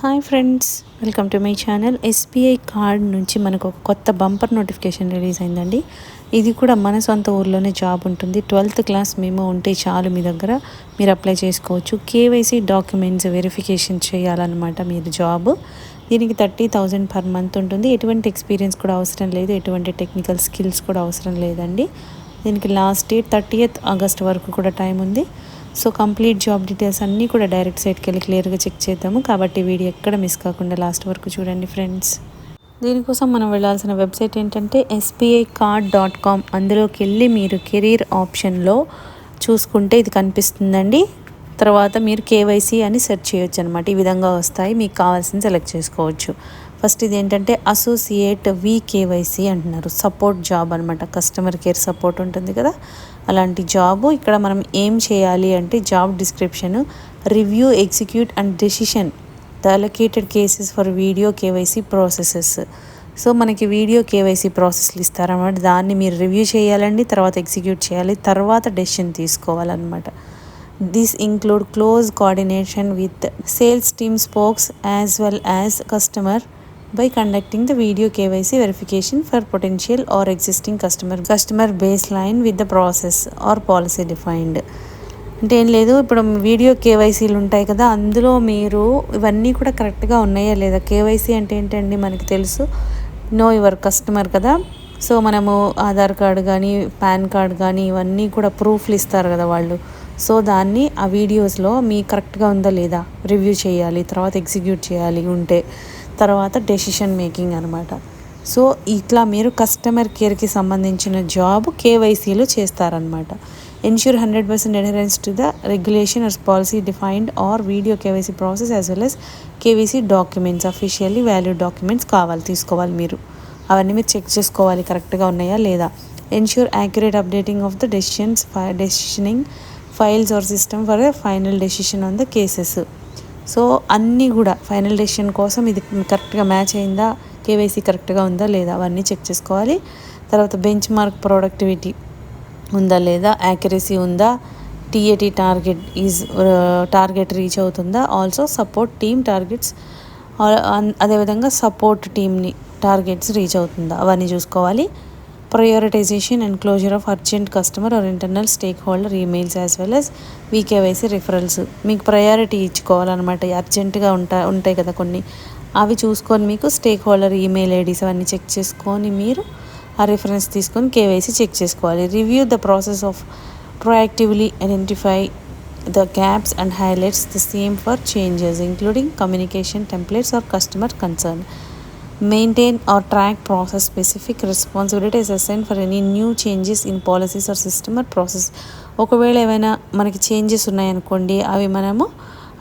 Hi friends, welcome to my channel. SBI card నుంచి మనకు ఒక కొత్త బంపర్ నోటిఫికేషన్ రిలీజ్ అయిందండి. ఇది కూడా మన సొంత ఊర్లోనే జాబ్ ఉంటుంది. 12th క్లాస్ మేము ఉంటే చాలు, మీ దగ్గర మీరు అప్లై చేసుకోవచ్చు. కేవైసీ డాక్యుమెంట్స్ వెరిఫికేషన్ చేయాలన్నమాట మీరు జాబ్. దీనికి 30,000 పర్ మంత్ ఉంటుంది. ఎటువంటి ఎక్స్పీరియన్స్ కూడా అవసరం లేదు, ఎటువంటి టెక్నికల్ స్కిల్స్ కూడా అవసరం లేదండి. దీనికి లాస్ట్ డేట్ 30th ఆగస్ట్ వరకు కూడా టైం ఉంది. సో కంప్లీట్ జాబ్ డీటెయిల్స్ అన్నీ కూడా డైరెక్ట్ సైట్కి వెళ్ళి క్లియర్గా చెక్ చేద్దాము. కాబట్టి వీడియో ఎక్కడ మిస్ కాకుండా లాస్ట్ వరకు చూడండి ఫ్రెండ్స్. దీనికోసం మనం వెళ్ళాల్సిన వెబ్సైట్ ఏంటంటే sbicard.com. అందులోకి వెళ్ళి మీరు కెరీర్ ఆప్షన్లో చూసుకుంటే ఇది కనిపిస్తుందండి. తర్వాత మీరు కేవైసీ అని సెర్చ్ చేయొచ్చు అనమాట. ఈ విధంగా వస్తాయి, మీకు కావాల్సింది సెలెక్ట్ చేసుకోవచ్చు. ఫస్ట్ ఇది ఏంటంటే అసోసియేట్ కేవైసీ అంటున్నారు. సపోర్ట్ జాబ్ అనమాట. కస్టమర్ కేర్ సపోర్ట్ ఉంటుంది కదా, అలాంటి జాబు. ఇక్కడ మనం ఏం చేయాలి అంటే job description: review, execute and decision the allocated cases for video KYC processes. So మనకి వీడియో కేవైసీ ప్రాసెస్లు ఇస్తారన్నమాట. దాన్ని మీరు రివ్యూ చేయాలండి, తర్వాత ఎగ్జిక్యూట్ చేయాలి, తర్వాత డెసిషన్ తీసుకోవాలన్నమాట. This include close coordination with sales team spokes as well as customer by conducting the video KYC verification for potential or existing customer baseline with the process or policy defined. అంటే ఏం లేదు, ఇప్పుడు video కేవైసీలు ఉంటాయి కదా, అందులో మీరు ఇవన్నీ కూడా కరెక్ట్గా ఉన్నాయా లేదా. కేవైసీ అంటే ఏంటండి, మనకి తెలుసు, నో యువర్ కస్టమర్ కదా. సో మనము ఆధార్ కార్డు కానీ పాన్ కార్డు కానీ ఇవన్నీ కూడా ప్రూఫ్లు ఇస్తారు కదా వాళ్ళు. సో దాన్ని ఆ వీడియోస్లో మీ కరెక్ట్గా ఉందా లేదా రివ్యూ చేయాలి, తర్వాత ఎగ్జిక్యూట్ చేయాలి ఉంటే, తర్వాత డెసిషన్ మేకింగ్ అనమాట. సో ఇట్లా మీరు కస్టమర్ కేర్కి సంబంధించిన జాబ్ కేవైసీలో చేస్తారనమాట. Ensure 100% adherence to the regulation or policy defined or video KYC process as well as KYC documents, officially valued documents తీసుకోవాలి మీరు. అవన్నీ మీరు చెక్ చేసుకోవాలి కరెక్ట్గా ఉన్నాయా లేదా. Ensure accurate updating of the decisioning files or system for the final decision on the cases. So అన్నీ కూడా ఫైనల్ డెసిషన్ కోసం ఇది కరెక్ట్గా మ్యాచ్ అయిందా, కేవైసీ కరెక్ట్గా ఉందా లేదా అవన్నీ చెక్ చేసుకోవాలి. తర్వాత బెంచ్ మార్క్ ప్రొడక్టివిటీ ఉందా లేదా, యాక్యురసీ ఉందా, టీఏటీ టార్గెట్ రీచ్ అవుతుందా, ఆల్సో సపోర్ట్ టీమ్ టార్గెట్స్, అదేవిధంగా సపోర్ట్ టీమ్ని టార్గెట్స్ రీచ్ అవుతుందా అవన్నీ చూసుకోవాలి. Prioritization and closure of urgent customer or internal stakeholder emails as well as VKYC referrals. మీకు ప్రయారిటీ ఇచ్చుకోవాలన్నమాట. అర్జెంటుగా ఉంటాయి కదా కొన్ని, అవి చూసుకొని మీకు స్టేక్ హోల్డర్ ఈమెయిల్ ఐడీస్ అవన్నీ చెక్ చేసుకొని మీరు ఆ రిఫరెన్స్ తీసుకొని కేవైసీ చెక్ చేసుకోవాలి. Review the process of proactively identify the gaps and highlights the same for changes including communication templates or customer concern. Maintain or track process specific responsibilities assigned for any new changes in policies or system or process. ఒకవేళ ఏమైనా మనకి changes ఉన్నాయనుకోండి, అవి మనము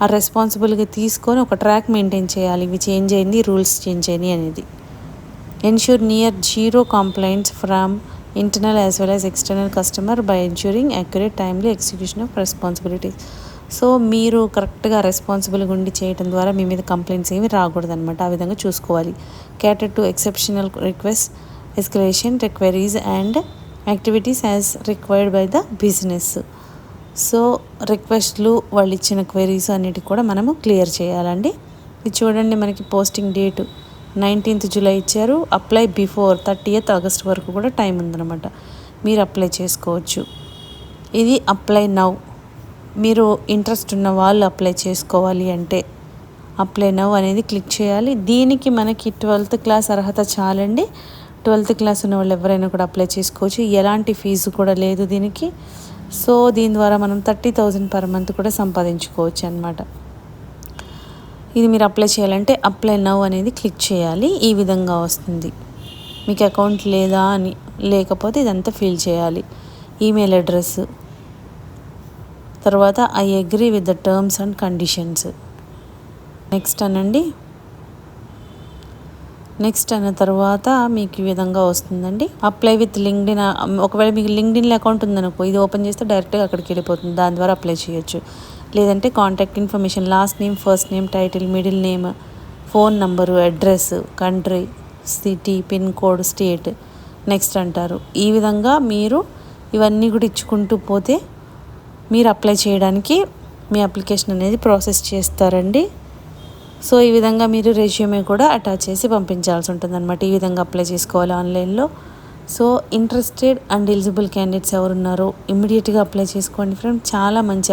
ఆ రెస్పాన్సిబుల్గా తీసుకొని ఒక track maintain చేయాలి. ఇవి చేంజ్ అయింది, రూల్స్ చేంజ్ అయింది అనేది. Ensure near zero complaints from internal as well as external customer by ensuring accurate timely execution of responsibilities. So మీరు కరెక్ట్గా రెస్పాన్సిబుల్గా ఉండి చేయడం ద్వారా మీ మీద కంప్లైంట్స్ ఏమి రాకూడదు అనమాట. ఆ విధంగా చూసుకోవాలి. Cater to exceptional request, escalation enquiries and activities as required by the business. So రిక్వెస్ట్లు, వాళ్ళు ఇచ్చిన క్వైరీస్ అన్నిటి కూడా మనము క్లియర్ చేయాలండి. ఇది చూడండి, మనకి పోస్టింగ్ డేటు 19th జూలై ఇచ్చారు. అప్లై బిఫోర్ 30th ఆగస్ట్ వరకు కూడా టైం ఉందన్నమాట. మీరు అప్లై చేసుకోవచ్చు. ఇది అప్లై నౌ. మీరు ఇంట్రెస్ట్ ఉన్న వాళ్ళు అప్లై చేసుకోవాలి అంటే అప్లై నౌ అనేది క్లిక్ చేయాలి. దీనికి మనకి 12th క్లాస్ అర్హత చాలండి. 12th క్లాస్ ఉన్న వాళ్ళు ఎవరైనా కూడా అప్లై చేసుకోవచ్చు. ఎలాంటి ఫీజు కూడా లేదు దీనికి. సో దీని ద్వారా మనం 30,000 పర్ మంత్ కూడా సంపాదించుకోవచ్చు అన్నమాట. ఇది మీరు అప్లై చేయాలంటే అప్లై నౌ అనేది క్లిక్ చేయాలి. ఈ విధంగా వస్తుంది. మీకు అకౌంట్ లేదా అని, లేకపోతే ఇదంతా ఫిల్ చేయాలి. ఈమెయిల్ అడ్రస్, తర్వాత I agree with the terms and conditions. Next అనండి. నెక్స్ట్ అన్న తర్వాత మీకు ఈ విధంగా వస్తుందండి. Apply with LinkedIn. ఒకవేళ మీకు లింక్డ్ఇన్లో అకౌంట్ ఉందనుకో, ఇది ఓపెన్ చేస్తే డైరెక్ట్గా అక్కడికి వెళ్ళిపోతుంది. దాని ద్వారా అప్లై చేయొచ్చు. లేదంటే contact information, last name, first name, title, middle name, phone number, address, country, city, pin code, state, next అంటారు. ఈ విధంగా మీరు ఇవన్నీ కూడా ఇచ్చుకుంటూ పోతే మీరు అప్లై చేయడానికి మీ అప్లికేషన్ అనేది ప్రాసెస్ చేస్తారండి. సో ఈ విధంగా మీరు రెజ్యూమే కూడా అటాచ్ చేసి పంపించాల్సి ఉంటుంది అనమాట. ఈ విధంగా అప్లై చేసుకోవాలి ఆన్లైన్లో. So interested and eligible candidates ఎవరున్నారో ఇమ్మీడియట్గా అప్లై చేసుకోండి ఫ్రెండ్స్. చాలా మంచి